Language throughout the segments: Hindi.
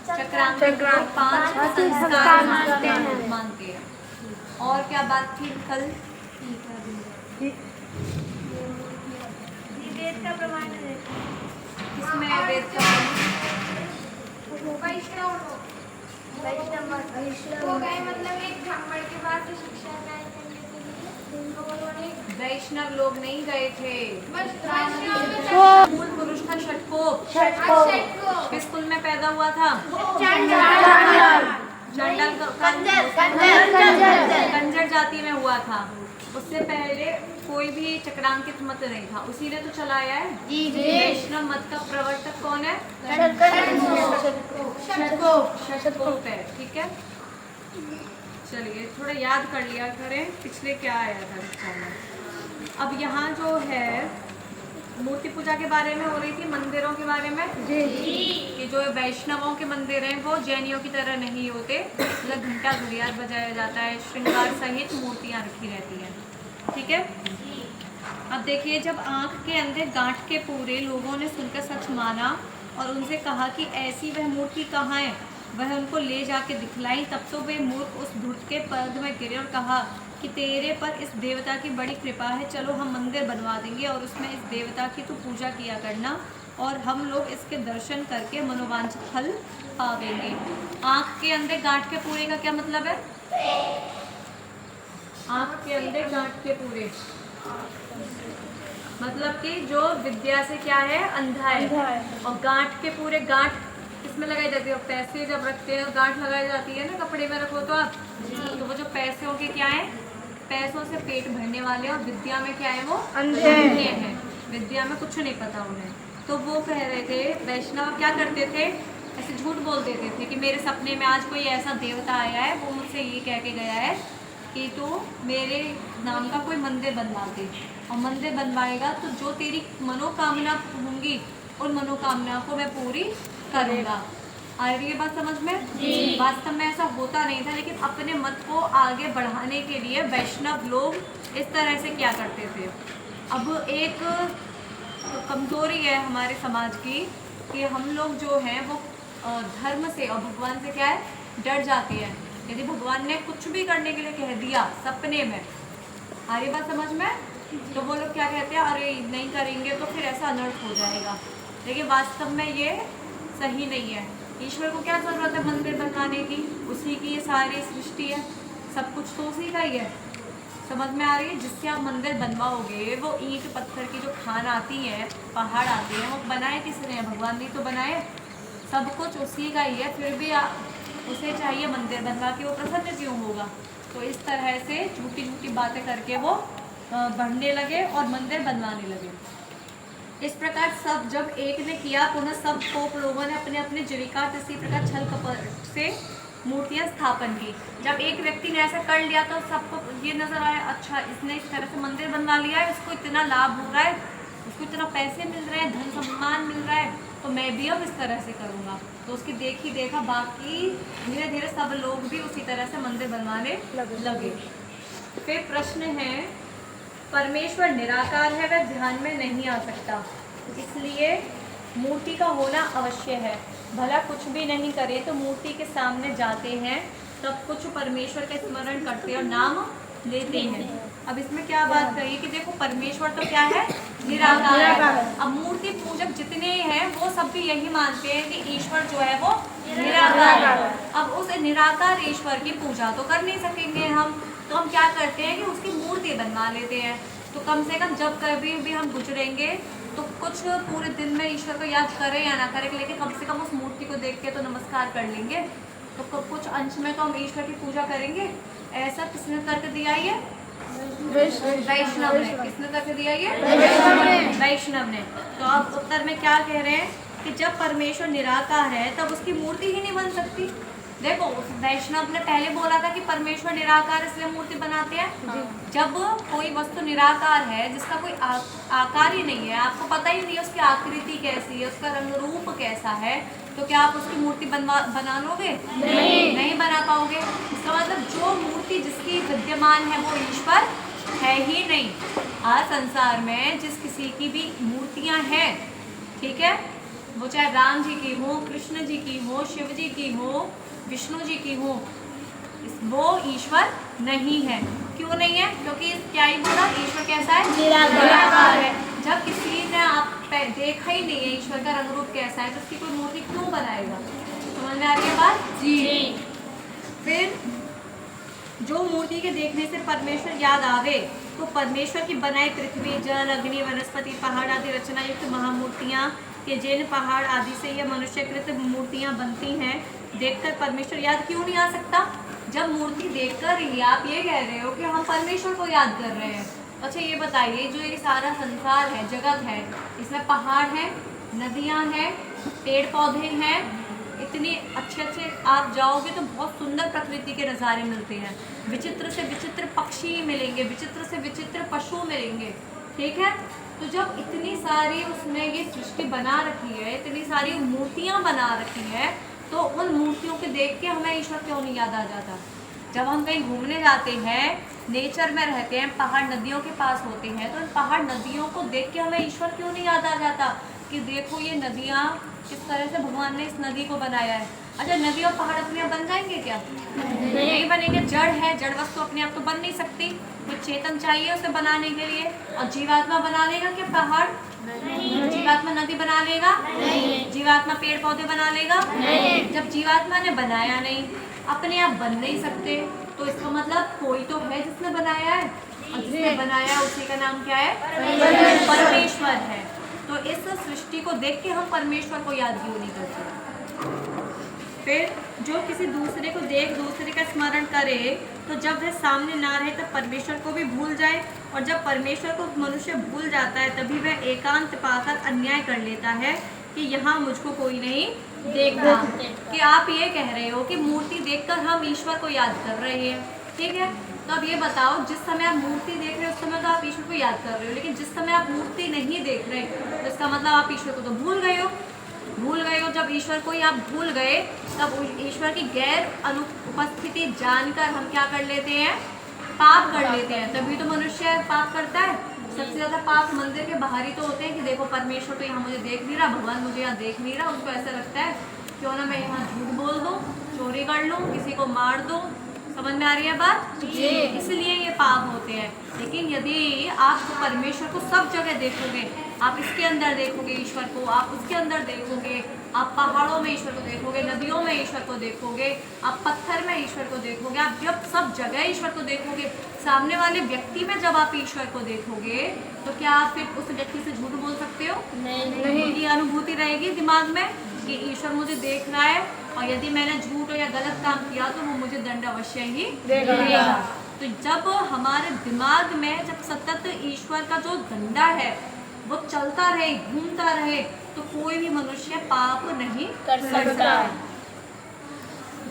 चक्रांक को 5 संस्कार मानते हैं। और क्या बात थी कल? वेद का प्रमाण है। किसमें वेद का? वैष्णव हो गए, मतलब एक ब्राह्मण के पास शिक्षा ग्रहण करने के लिए तो उन्होंने वैष्णव लोग नहीं गए थे, मूल पुरुष था षटकोप। किस कुल में पैदा हुआ था? कंजर जाति में हुआ था। उससे पहले कोई भी चक्रांकित मत नहीं था, उसी ने तो चलाया है। वैष्णव मत का प्रवर्तक कौन है? षटकोप है। ठीक है, चलिए थोड़ा याद कर लिया करें पिछले क्या आया था कक्षा में। अब यहाँ जो है मूर्ति पूजा के बारे में हो रही थी, मंदिरों के बारे में कि जो वैष्णवों के मंदिर हैं वो जैनियों की तरह नहीं होते, मतलब घंटा घड़ियाल बजाया जाता है, श्रृंगार सहित मूर्तियाँ रखी रहती हैं। ठीक है, अब देखिए जब आँख के अंदर गांठ के पूरे लोगों ने सुनकर सच माना और उनसे कहा कि ऐसी वह मूर्ति कहाँ है, वह उनको ले जाके दिखलाई, तब तो वे मूर्ख उस धूर्त के पद में गिरे और कहा कि तेरे पर इस देवता की बड़ी कृपा है, चलो हम मंदिर बनवा देंगे और उसमें इस देवता की तू पूजा किया करना और हम लोग इसके दर्शन करके मनोवांछित फल पावेंगे। आँख के अंदर गांठ के पूरे का क्या मतलब है? आँख के अंदर गांठ के पूरे मतलब कि जो विद्या से क्या है, अंधा है। और गांठ के पूरे, गांठ किसमें लगाई जाती है? पैसे जब रखते हैं गांठ लगाई जाती है ना, कपड़े में रखो तो आप, तो वो जो पैसों के क्या है, पैसों से पेट भरने वाले, और विद्या में क्या है, वो अंधे हैं, विद्या में कुछ नहीं पता उन्हें। तो वो कह रहे थे वैष्णव क्या करते थे, ऐसे झूठ बोल देते थे कि मेरे सपने में आज कोई ऐसा देवता आया है, वो मुझसे ये कह के गया है कि तू मेरे नाम का कोई मंदिर बनवा दे, और मंदिर बनवाएगा तो जो तेरी मनोकामना होंगी उन मनोकामना को मैं पूरी करूँगा। आ रही है बात समझ में? वास्तव में ऐसा होता नहीं था, लेकिन अपने मत को आगे बढ़ाने के लिए वैष्णव लोग इस तरह से क्या करते थे। अब एक कमजोरी है हमारे समाज की कि हम लोग जो हैं वो धर्म से और भगवान से क्या है, डर जाते हैं। यदि भगवान ने कुछ भी करने के लिए कह दिया सपने में, आ रही बात समझ में, तो वो लोग क्या कहते हैं, अरे नहीं करेंगे तो फिर ऐसा अनर्थ हो जाएगा। लेकिन वास्तव में ये सही नहीं है। ईश्वर को क्या जरूरत है मंदिर बनवाने की? उसी की ये सारी सृष्टि है, सब कुछ तो उसी का ही है। समझ में आ रही है? जिससे आप मंदिर बनवाओगे, वो ईंट पत्थर की जो खान आती है, पहाड़ आते हैं, वो बनाए किसने? भगवान ने तो बनाए, सब कुछ उसी का ही है। फिर भी उसे चाहिए मंदिर बनवा के वो प्रसन्न क्यों होगा? तो इस तरह से झूठी झूठी बातें करके वो बढ़ने लगे और मंदिर बनवाने लगे। इस प्रकार सब जब एक ने किया, पुनः सब पोप लोगों ने अपने अपने जीविका इसी प्रकार छल कपट से मूर्तियां स्थापन की। जब एक व्यक्ति ने ऐसा कर लिया तो सबको ये नजर आया, अच्छा इसने इस तरह से मंदिर बनवा लिया है, इसको इतना लाभ हो रहा है, उसको इतना पैसे मिल रहे हैं, धन सम्मान मिल रहा है, तो मैं भी अब इस तरह से करूँगा। तो उसकी देखी देखा बाकी धीरे धीरे सब लोग भी उसी तरह से मंदिर बनवाने लगे। फिर प्रश्न है, परमेश्वर निराकार है, वह ध्यान में नहीं आ सकता, इसलिए मूर्ति का होना अवश्य है। भला कुछ भी नहीं करे तो मूर्ति के सामने जाते हैं, तब कुछ परमेश्वर का स्मरण करते और नाम लेते हैं। अब इसमें क्या बात कही कि देखो परमेश्वर तो क्या है, निराकार है। अब मूर्ति पूजक जितने हैं वो सब भी यही मानते हैं कि ईश्वर जो है वो निराकार है। अब उस निराकार ईश्वर की पूजा तो कर नहीं सकेंगे हम, तो हम क्या करते हैं कि उसकी मूर्ति बनवा लेते हैं। तो कम से कम जब कभी भी हम गुजरेंगे तो कुछ पूरे दिन में ईश्वर को याद करें या ना करें, लेकिन कम से कम उस मूर्ति को देख के तो नमस्कार कर लेंगे, तो कुछ अंश में तो हम ईश्वर की पूजा करेंगे। ऐसा किसने तर्क दिया? ये वैष्णव ने। किसने तर्क दिया? ये वैष्णव ने। तो अब उत्तर में क्या कह रहे हैं कि जब परमेश्वर निराकार है तब उसकी मूर्ति ही नहीं बन सकती। देखो वैष्णव ने पहले बोला था कि परमेश्वर निराकार इसलिए मूर्ति बनाते हैं। जब कोई वस्तु निराकार है जिसका कोई आकार ही नहीं है, आपको पता ही नहीं है उसकी आकृति कैसी है, उसका रंग रूप कैसा है, तो क्या आप उसकी मूर्ति बना लोगे? नहीं बना पाओगे। इसका मतलब जो मूर्ति जिसकी विद्यमान है वो ईश्वर है ही नहीं। आज संसार में जिस किसी की भी मूर्तियां हैं, ठीक है, वो चाहे राम जी की हो, कृष्ण जी की हो, शिव जी की हो, विष्णु जी की हो, वो ईश्वर नहीं है। क्यों नहीं है? क्योंकि क्या ही बोला, ईश्वर कैसा है? निराकार है। जब किसी ने आप देखा ही नहीं है ईश्वर का रंग रूप कैसा है, तो उसकी कोई मूर्ति क्यों बनाएगा? समझ में आ रही है बात? जी। फिर जो मूर्ति के देखने से परमेश्वर याद आवे, तो परमेश्वर की बनाई पृथ्वी, जल, अग्नि, वनस्पति, पहाड़ आदि रचना युक्त महामूर्तियाँ के जिन पहाड़ आदि से यह मनुष्यकृत मूर्तियाँ बनती हैं, देखकर परमेश्वर याद क्यों नहीं आ सकता? जब मूर्ति देखकर ही आप ये कह रहे हो कि हम परमेश्वर को याद कर रहे हैं। अच्छा ये बताइए, जो ये सारा संसार है, जगत है, इसमें पहाड़ है, नदियाँ हैं, पेड़ पौधे हैं, इतनी अच्छे अच्छे आप जाओगे तो बहुत सुंदर प्रकृति के नज़ारे मिलते हैं, विचित्र से विचित्र पक्षी मिलेंगे, विचित्र से विचित्र पशु मिलेंगे, ठीक है। तो जब इतनी सारी उसने ये सृष्टि बना रखी है, इतनी सारी मूर्तियाँ बना रखी है, तो उन मूर्तियों को देख के हमें ईश्वर क्यों नहीं याद आ जाता? जब हम कहीं घूमने जाते हैं, नेचर में रहते हैं, पहाड़ नदियों के पास होते हैं, तो इन पहाड़ नदियों को देख के हमें ईश्वर क्यों नहीं याद आ जाता कि देखो ये नदियाँ किस तरह से भगवान ने इस नदी को बनाया है। अच्छा नदी और पहाड़ अपने आप बन जाएंगे क्या? नहीं बनेंगे। जड़ है, जड़ वस्तु अपने आप तो बन नहीं सकती, कुछ चेतन चाहिए उसे बनाने के लिए। और जीवात्मा बना लेगा क्या पहाड़? नहीं। जीवात्मा नदी बना लेगा? नहीं। जीवात्मा पेड़ पौधे बना लेगा? नहीं। जब जीवात्मा ने बनाया नहीं, अपने आप बन नहीं सकते, तो इसका मतलब कोई तो है जिसने बनाया है, और जिसने बनाया उसी का नाम क्या है? परमेश्वर है। तो इस सृष्टि को देख के हम परमेश्वर को याद क्यों नहीं करते? फिर जो किसी दूसरे को देख दूसरे का स्मरण करे, तो जब वह सामने ना रहे तब परमेश्वर को भी भूल जाए, और जब परमेश्वर को मनुष्य भूल जाता है तभी वह एकांत पाकर अन्याय कर लेता है कि यहाँ मुझको कोई नहीं देख रहा। कि आप ये कह रहे हो कि मूर्ति देखकर हम ईश्वर को याद कर रहे हैं, ठीक है। तो अब ये बताओ, जिस समय आप मूर्ति देख रहे हो उस समय तो आप ईश्वर को याद कर रहे हो, लेकिन जिस समय आप मूर्ति नहीं देख रहे तो इसका मतलब आप ईश्वर को तो भूल गए हो। जब ईश्वर को ही आप भूल गए, तब ईश्वर की गैर अनुपस्थिति जानकर हम क्या कर लेते हैं? पाप कर लेते हैं। तभी तो मनुष्य पाप करता है। सबसे ज़्यादा पाप मंदिर के बाहर ही तो होते हैं कि देखो परमेश्वर तो यहाँ मुझे देख नहीं रहा, भगवान मुझे यहाँ देख नहीं रहा। उनको ऐसा लगता है क्यों ना मैं यहाँ झूठ बोल दूँ, चोरी कर लूँ, किसी को मार दूँ। समझ में आ रही है बात? इसलिए ये पाप होते हैं। लेकिन यदि आप परमेश्वर को सब जगह देखोगे, आप इसके अंदर देखोगे ईश्वर को, आप उसके अंदर देखोगे, आप पहाड़ों में ईश्वर को देखोगे, नदियों में ईश्वर को देखोगे, आप पत्थर में ईश्वर को देखोगे, आप जब सब जगह ईश्वर को देखोगे, सामने वाले व्यक्ति में जब आप ईश्वर को देखोगे, तो क्या आप फिर उस व्यक्ति से झूठ बोल सकते हो? नहीं। ये अनुभूति रहेगी दिमाग में कि ईश्वर मुझे देख रहा है, और यदि मैंने झूठ या गलत काम किया तो वो मुझे दंड अवश्य ही देगा। तो जब हमारे दिमाग में जब सतत ईश्वर का जो डंडा है वो चलता रहे, घूमता रहे, तो कोई भी मनुष्य पाप नहीं कर सकता।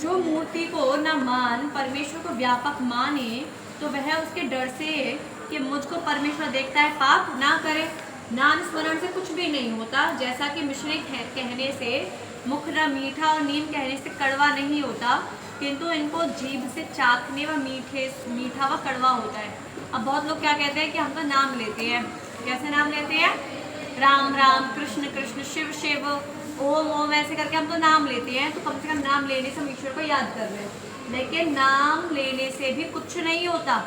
जो मूर्ति को न मान परमेश्वर को व्यापक माने, तो वह उसके डर से कि मुझको परमेश्वर देखता है पाप ना करे। नाम स्मरण से कुछ भी नहीं होता, जैसा कि मिश्री कहने से मुख न मीठा और नीम कहने से कड़वा नहीं होता, किंतु इनको जीभ से चाखने व मीठा व कड़वा होता है। अब बहुत लोग क्या कहते हैं कि हम तो नाम लेते हैं। कैसे नाम लेते हैं? राम राम, कृष्ण कृष्ण, शिव शिव, ओम ओम, ऐसे करके हम तो नाम लेते हैं। तो कम से कम नाम लेने से हम ईश्वर को याद कर रहे हैं। लेकिन नाम लेने से भी कुछ नहीं होता।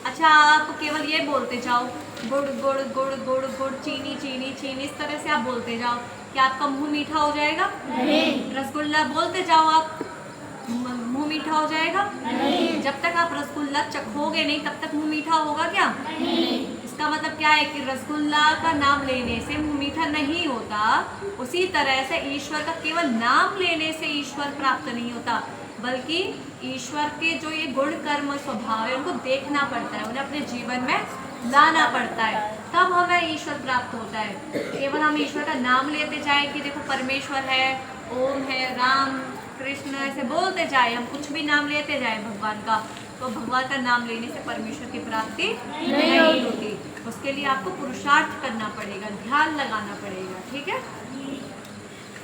अच्छा आप केवल ये बोलते जाओ गुड़ गुड़ गुड़ गुड़ गुड़, चीनी चीनी चीनी, इस तरह से आप बोलते जाओ, क्या आपका मुंह मीठा हो जाएगा? नहीं। रसगुल्ला बोलते जाओ, आप मुंह मीठा हो जाएगा? नहीं। जब तक आप रसगुल्ला चखोगे नहीं तब तक मुंह मीठा होगा क्या? नहीं। इसका मतलब क्या है कि रसगुल्ला का नाम लेने से मुंह मीठा नहीं होता। उसी तरह से ईश्वर का केवल नाम लेने से ईश्वर प्राप्त नहीं होता, बल्कि ईश्वर के जो ये गुण कर्म स्वभाव है उनको देखना पड़ता है, उन्हें अपने जीवन में लाना पड़ता है, तब हमें ईश्वर प्राप्त होता है। केवल हम ईश्वर का नाम लेते जाए कि देखो परमेश्वर है, ओम है, राम कृष्ण, ऐसे बोलते जाए, हम कुछ भी नाम लेते जाए भगवान का, तो भगवान का नाम लेने से परमेश्वर की प्राप्ति नहीं होती। उसके लिए आपको पुरुषार्थ करना पड़ेगा, ध्यान लगाना पड़ेगा, ठीक है।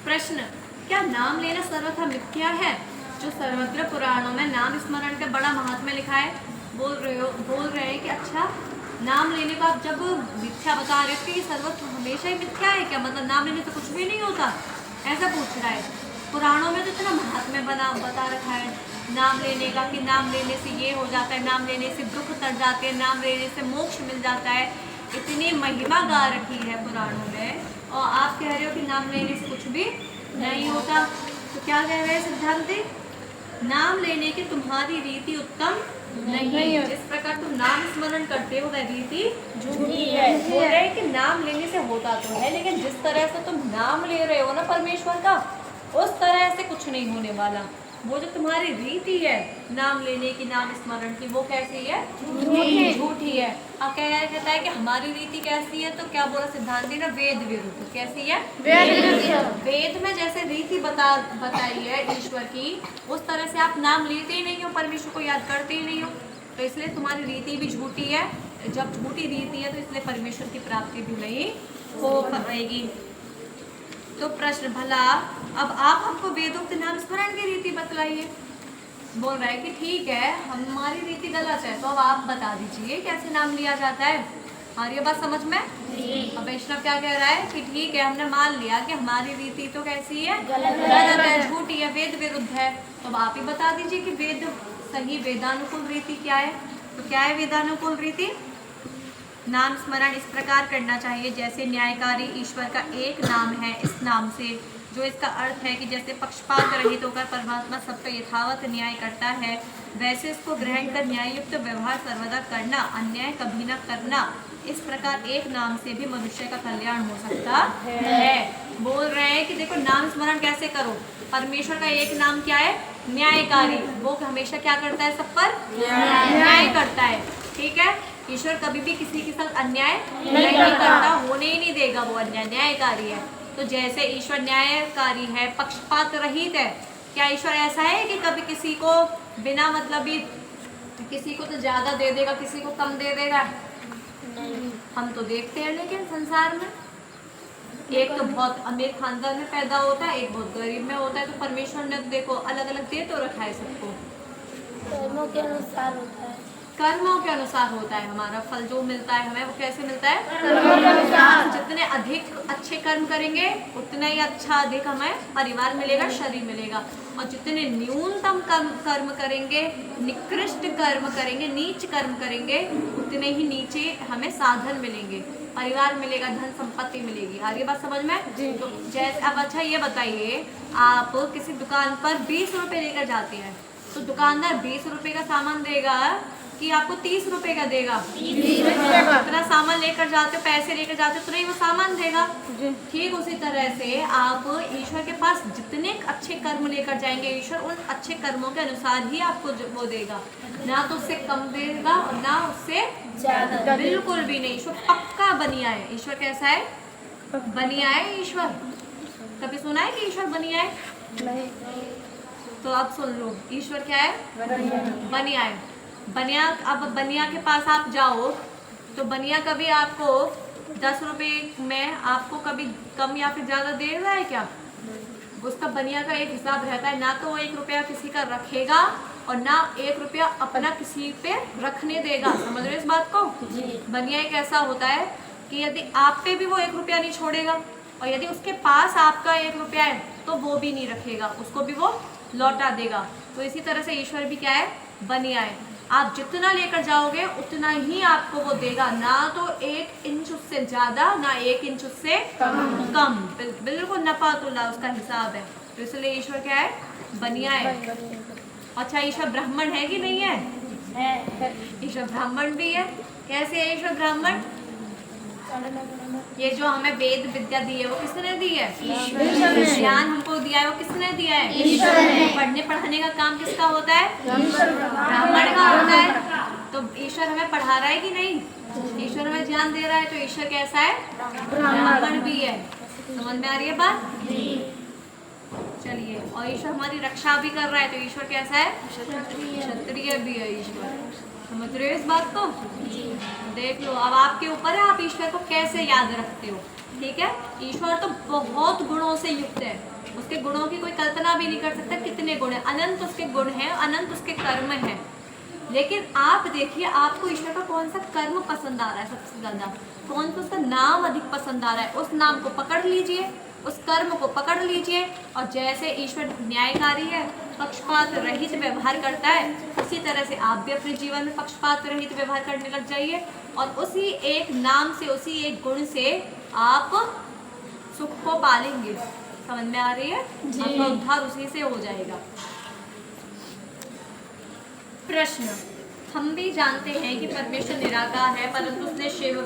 प्रश्न, क्या नाम लेना सर्वथा मिथ्या है? जो सर्वत्र पुराणों में नाम स्मरण का बड़ा महात्म्य लिखा है, बोल रहे हैं कि अच्छा नाम लेने को आप जब मिथ्या बता रहे हो कि सर्वत्र हमेशा ही मिथ्या है क्या? मतलब नाम लेने से कुछ भी नहीं होता? ऐसा पूछ रहा है। पुराणों में तो इतना महात्म्य बता रखा है नाम लेने का, कि नाम लेने से ये हो जाता है, नाम लेने से दुख तर जाते हैं, नाम लेने से मोक्ष मिल जाता है। इतनी महिमा गा रखी है पुराणों में, और आप कह रहे हो कि नाम लेने से कुछ भी नहीं होता। तो क्या कह रहे हैं सिद्धांति? नाम लेने की तुम्हारी रीति उत्तम नहीं है। जिस प्रकार तुम नाम स्मरण करते हो वह रीति झूठी है। बोल रहे हैं कि नाम लेने से होता तो है, लेकिन जिस तरह से तुम नाम ले रहे हो ना परमेश्वर का, उस तरह से कुछ नहीं होने वाला। वो जो तुम्हारी रीति है नाम लेने की, नाम स्मरण की, वो कैसी है? झूठी है। अब कहता है कि हमारी रीति कैसी है, तो क्या बोला सिद्धांति ने? वेद विरुद्ध। कैसी है? वेद में जैसे रीति बताई है ईश्वर की, उस तरह से आप नाम लेते ही नहीं हो, परमेश्वर को याद करते ही नहीं हो, तो इसलिए तुम्हारी रीति भी झूठी है। जब झूठी रीति है तो इसलिए परमेश्वर की प्राप्ति भी नहीं हो पाएगी। तो प्रश्न, भला अब आप हमको वेदोक्त नाम स्मरण की रीति बतलाइए। बोल रहा है कि ठीक है हमारी रीति गलत है, तो अब आप बता दीजिए कैसे नाम लिया जाता है। आ रही है बात समझ में? अब वैष्णव क्या कह रहा है कि ठीक है हमने मान लिया कि हमारी रीति तो कैसी है? गलत है, झूठी है, वेद विरुद्ध है। तो अब आप ही बता दीजिए कि वेद सही वेदानुकूल रीति क्या है। तो क्या है वेदानुकूल रीति? नाम स्मरण इस प्रकार करना चाहिए जैसे न्यायकारी ईश्वर का एक नाम है, इस नाम से, जो इसका अर्थ है कि जैसे पक्षपात रहित होकर परमात्मा सबका यथावत न्याय करता है, वैसे इसको ग्रहण कर न्याययुक्त व्यवहार सर्वदा करना, अन्याय कभी न करना। इस प्रकार एक नाम से भी मनुष्य का कल्याण हो सकता है। बोल रहे हैं कि देखो नाम स्मरण कैसे करो। परमेश्वर का एक नाम क्या है? न्यायकारी। वो हमेशा क्या करता है? सब पर न्याय करता है। ठीक है, ईश्वर कभी भी किसी के साथ अन्याय नहीं करता, होने ही नहीं देगा। वो अन्याय न्यायकारी है। तो जैसे ईश्वर न्यायकारी है, पक्षपात रहित है, क्या ईश्वर ऐसा है कि कभी किसी को बिना मतलब ही, किसी को तो ज्यादा दे देगा, किसी को कम दे देगा? हम तो देखते हैं लेकिन संसार में एक तो बहुत अमीर खानदान में पैदा होता है, एक बहुत गरीब में होता है। तो परमेश्वर ने देखो अलग अलग दे तो रखा है सबको, कर्मों के अनुसार होता है। कर्मों के अनुसार होता है। हमारा फल जो मिलता है हमें वो कैसे मिलता है? कर्मों के अनुसार। जितने अधिक अच्छे कर्म करेंगे उतना ही अच्छा अधिक हमें परिवार मिलेगा, शरीर मिलेगा। और जितने न्यूनतम कर्म करेंगे, निकृष्ट कर्म करेंगे, नीच कर्म करेंगे, उतने ही नीचे हमें साधन मिलेंगे, परिवार मिलेगा, धन संपत्ति मिलेगी। आ रही है बात समझ में? तो जैसे अब अच्छा ये बताइए, आप किसी दुकान पर 20 रुपए लेकर जाते हैं, तो दुकानदार 20 रुपए का सामान देगा कि आपको 30 रुपए का देगा? जितना सामान लेकर जाते हो, पैसे लेकर जाते हो, तो नहीं वो सामान देगा। ठीक उसी तरह से आप ईश्वर के पास जितने अच्छे कर्म लेकर जाएंगे, ईश्वर उन अच्छे कर्मों के अनुसार ही आपको वो देगा, ना तो उससे कम देगा और ना उससे ज्यादा, बिल्कुल भी नहीं। ईश्वर पक्का बनिया है। ईश्वर कैसा है? बनिया है ईश्वर। कभी सुना है कि ईश्वर बनिया है? नहीं। तो अब सुन लो, ईश्वर क्या है? बनिया है। बनिया, अब बनिया के पास आप जाओ तो बनिया कभी आपको 10 रुपए में आपको कभी कम या फिर ज्यादा दे रहा है क्या? उसका बनिया का एक हिसाब रहता है, ना तो वो 1 रुपया किसी का रखेगा और ना 1 रुपया अपना किसी पे रखने देगा। समझ रहे हो इस बात को? बनिया एक ऐसा होता है कि यदि आप पे भी वो 1 रुपया नहीं छोड़ेगा, और यदि उसके पास आपका 1 रुपया है तो वो भी नहीं रखेगा, उसको भी वो लौटा देगा। तो इसी तरह से ईश्वर भी क्या है? बनिया है। आप जितना लेकर जाओगे उतना ही आपको वो देगा, ना तो 1 इंच उससे ज्यादा, ना 1 इंच उससे कम। बिल्कुल नफातुल्लाह उसका हिसाब है। तो इसलिए ईश्वर क्या है? बनिया है। अच्छा, ईश्वर ब्राह्मण है कि नहीं है? ईश्वर ब्राह्मण भी है। कैसे है ईश्वर ब्राह्मण? ये जो हमें वेद विद्या दी है वो किसने दी है? ज्ञान हमको दिया है वो किसने दिया है? पढ़ने पढ़ाने का काम किसका होता है? ब्राह्मण का होता है। तो ईश्वर हमें पढ़ा रहा है कि नहीं? ईश्वर हमें ज्ञान दे रहा है। तो ईश्वर कैसा है? ब्राह्मण भी है। समझ में आ रही है बात? चलिए, और ईश्वर हमारी रक्षा भी कर रहा है। तो ईश्वर कैसा है? क्षत्रिय भी है ईश्वर। समझ रहे हो इस बात को? देख लो, अब आपके ऊपर है आप ईश्वर को कैसे याद रखते हो। ठीक है, ईश्वर तो बहुत गुणों से युक्त है, उसके गुणों की कोई कल्पना भी नहीं कर सकता। कितने गुण है, अनंत उसके गुण हैं, अनंत उसके कर्म हैं। लेकिन आप देखिए आपको ईश्वर का कौन सा कर्म पसंद आ रहा है सबसे ज्यादा, कौन सा उसका नाम अधिक पसंद आ रहा है, उस नाम को पकड़ लीजिए उस कर्म को पकड़ लीजिए और जैसे ईश्वर न्यायकारी है, पक्षपात रहित व्यवहार करता है, उसी तरह से आप भी अपने जीवन में पक्षपात रहित व्यवहार करने लग जाइए और उसी एक नाम से, उसी एक गुण से आप सुख को पालेंगे। समझ में आ रही है? आपका उद्धार उसी से हो जाएगा। प्रश्न, हम भी जानते हैं कि परमेश्वर निराकार है, परंतु उसने शिव,